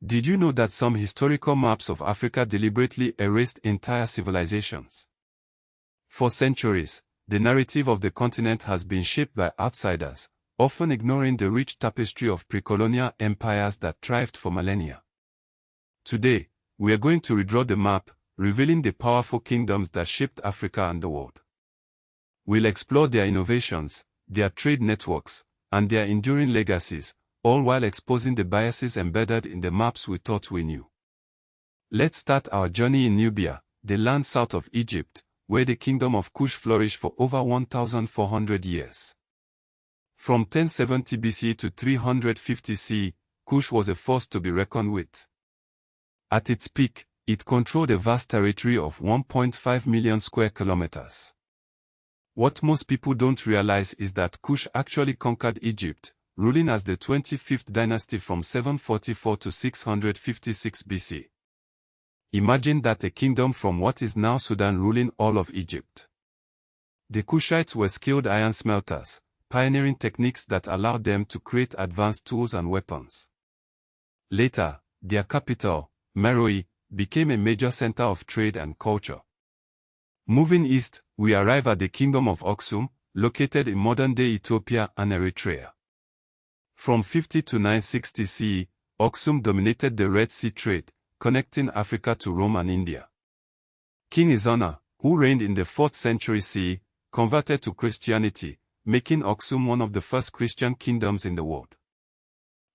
Did you know that some historical maps of Africa deliberately erased entire civilizations? For centuries, the narrative of the continent has been shaped by outsiders, often ignoring the rich tapestry of pre-colonial empires that thrived for millennia. Today, we are going to redraw the map, revealing the powerful kingdoms that shaped Africa and the world. We'll explore their innovations, their trade networks, and their enduring legacies, all while exposing the biases embedded in the maps we thought we knew. Let's start our journey in Nubia, the land south of Egypt, where the kingdom of Kush flourished for over 1,400 years. From 1070 BC to 350 CE, Kush was a force to be reckoned with. At its peak, it controlled a vast territory of 1.5 million square kilometers. What most people don't realize is that Kush actually conquered Egypt, ruling as the 25th dynasty from 744 to 656 BC. Imagine that, a kingdom from what is now Sudan ruling all of Egypt. The Kushites were skilled iron smelters, pioneering techniques that allowed them to create advanced tools and weapons. Later, their capital, Meroe, became a major center of trade and culture. Moving east, we arrive at the kingdom of Aksum, located in modern-day Ethiopia and Eritrea. From 50 to 960 CE, Aksum dominated the Red Sea trade, connecting Africa to Rome and India. King Izana, who reigned in the 4th century CE, converted to Christianity, making Aksum one of the first Christian kingdoms in the world.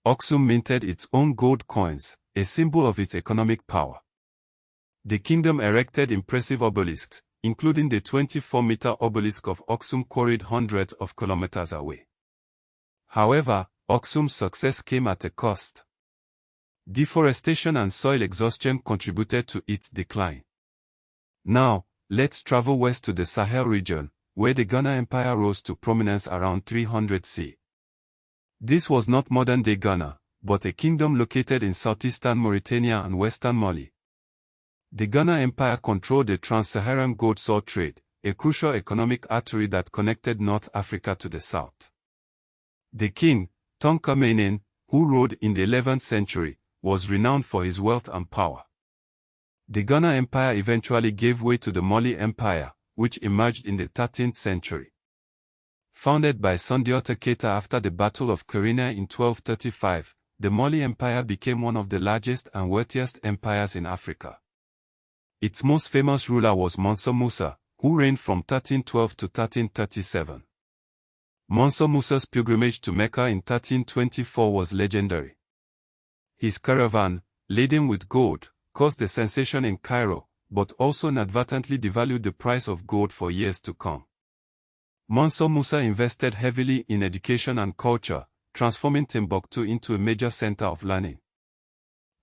Aksum minted its own gold coins, a symbol of its economic power. The kingdom erected impressive obelisks, including the 24-meter obelisk of Aksum quarried hundreds of kilometers away. However, Aksum's success came at a cost. Deforestation and soil exhaustion contributed to its decline. Now, let's travel west to the Sahel region, where the Ghana Empire rose to prominence around 300 CE. This was not modern-day Ghana, but a kingdom located in southeastern Mauritania and western Mali. The Ghana Empire controlled the trans-Saharan gold-salt trade, a crucial economic artery that connected North Africa to the south. The king, Tonka, who ruled in the 11th century, was renowned for his wealth and power. The Ghana Empire eventually gave way to the Mali Empire, which emerged in the 13th century. Founded by Sundiata Keita after the Battle of Kérina in 1235, the Mali Empire became one of the largest and wealthiest empires in Africa. Its most famous ruler was Mansa Musa, who reigned from 1312 to 1337. Mansa Musa's pilgrimage to Mecca in 1324 was legendary. His caravan, laden with gold, caused a sensation in Cairo, but also inadvertently devalued the price of gold for years to come. Mansa Musa invested heavily in education and culture, transforming Timbuktu into a major center of learning.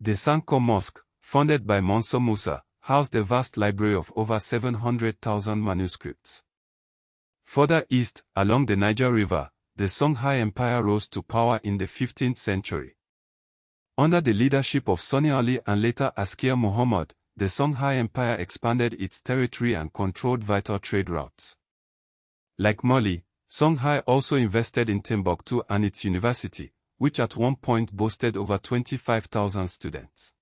The Sankor Mosque, founded by Mansa Musa, housed a vast library of over 700,000 manuscripts. Further east, along the Niger River, the Songhai Empire rose to power in the 15th century. Under the leadership of Sani Ali and later Askia Muhammad, the Songhai Empire expanded its territory and controlled vital trade routes. Like Mali, Songhai also invested in Timbuktu and its university, which at one point boasted over 25,000 students.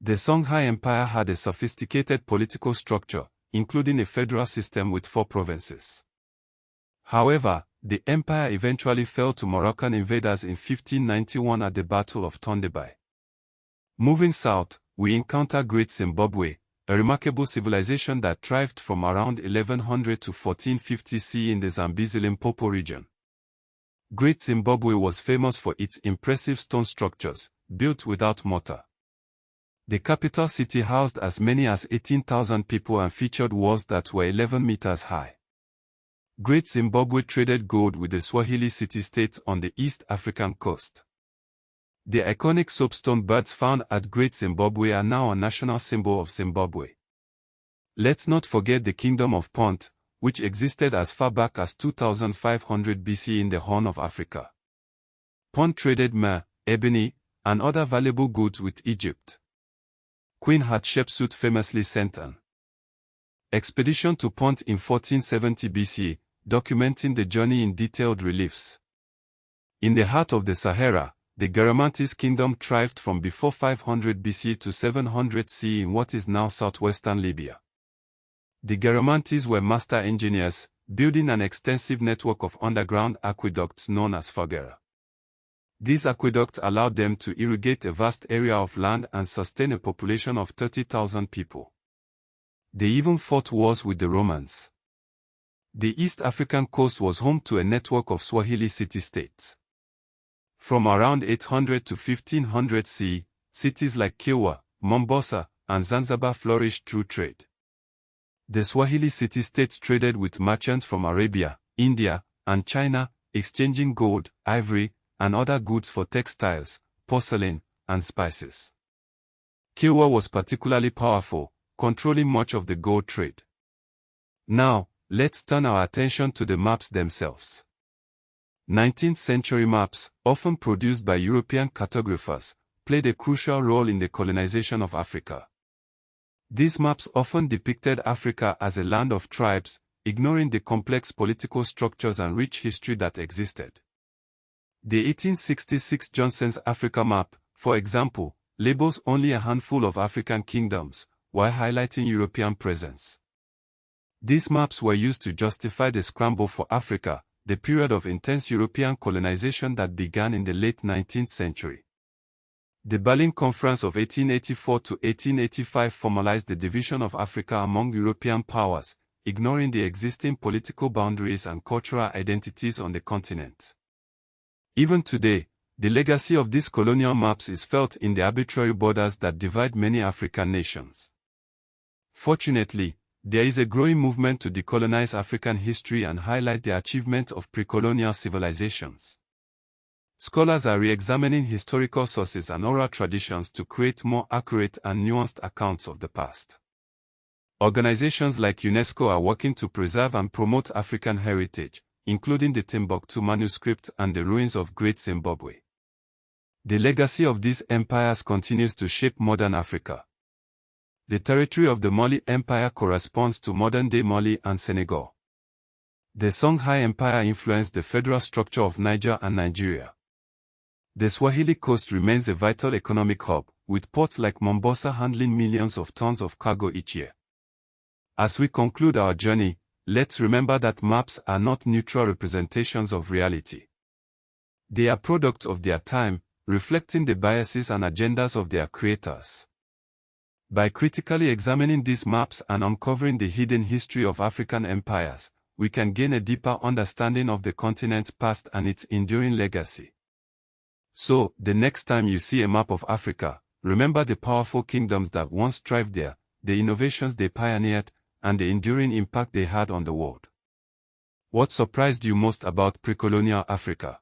The Songhai Empire had a sophisticated political structure, including a federal system with 4 provinces. However, the empire eventually fell to Moroccan invaders in 1591 at the Battle of Tondibai. Moving south, we encounter Great Zimbabwe, a remarkable civilization that thrived from around 1100 to 1450 CE in the Zambezi-Limpopo region. Great Zimbabwe was famous for its impressive stone structures, built without mortar. The capital city housed as many as 18,000 people and featured walls that were 11 meters high. Great Zimbabwe traded gold with the Swahili city-states on the East African coast. The iconic soapstone birds found at Great Zimbabwe are now a national symbol of Zimbabwe. Let's not forget the Kingdom of Punt, which existed as far back as 2500 BC in the Horn of Africa. Punt traded myrrh, ebony, and other valuable goods with Egypt. Queen Hatshepsut famously sent an expedition to Punt in 1470 BC, documenting the journey in detailed reliefs. In the heart of the Sahara, The Garamantes kingdom thrived from before 500 BC to 700 CE in what is now southwestern Libya. The Garamantes were master engineers, building an extensive network of underground aqueducts known as fagara. These aqueducts allowed them to irrigate a vast area of land and sustain a population of 30,000 people. They even fought wars with the Romans. The East African coast was home to a network of Swahili city-states. From around 800 to 1500 CE, cities like Kilwa, Mombasa, and Zanzibar flourished through trade. The Swahili city-states traded with merchants from Arabia, India, and China, exchanging gold, ivory, and other goods for textiles, porcelain, and spices. Kilwa was particularly powerful, controlling much of the gold trade. Now, let's turn our attention to the maps themselves. 19th century maps, often produced by European cartographers, played a crucial role in the colonization of Africa. These maps often depicted Africa as a land of tribes, ignoring the complex political structures and rich history that existed. The 1866 Johnson's Africa map, for example, labels only a handful of African kingdoms, while highlighting European presence. These maps were used to justify the scramble for Africa, the period of intense European colonization that began in the late 19th century. The Berlin Conference of 1884 to 1885 formalized the division of Africa among European powers, ignoring the existing political boundaries and cultural identities on the continent. Even today, the legacy of these colonial maps is felt in the arbitrary borders that divide many African nations. Fortunately, there is a growing movement to decolonize African history and highlight the achievement of pre-colonial civilizations. Scholars are re-examining historical sources and oral traditions to create more accurate and nuanced accounts of the past. Organizations like UNESCO are working to preserve and promote African heritage, including the Timbuktu manuscript and the ruins of Great Zimbabwe. The legacy of these empires continues to shape modern Africa. The territory of the Mali Empire corresponds to modern-day Mali and Senegal. The Songhai Empire influenced the federal structure of Niger and Nigeria. The Swahili coast remains a vital economic hub, with ports like Mombasa handling millions of tons of cargo each year. As we conclude our journey, let's remember that maps are not neutral representations of reality. They are products of their time, reflecting the biases and agendas of their creators. By critically examining these maps and uncovering the hidden history of African empires, we can gain a deeper understanding of the continent's past and its enduring legacy. So, the next time you see a map of Africa, remember the powerful kingdoms that once thrived there, the innovations they pioneered, and the enduring impact they had on the world. What surprised you most about pre-colonial Africa?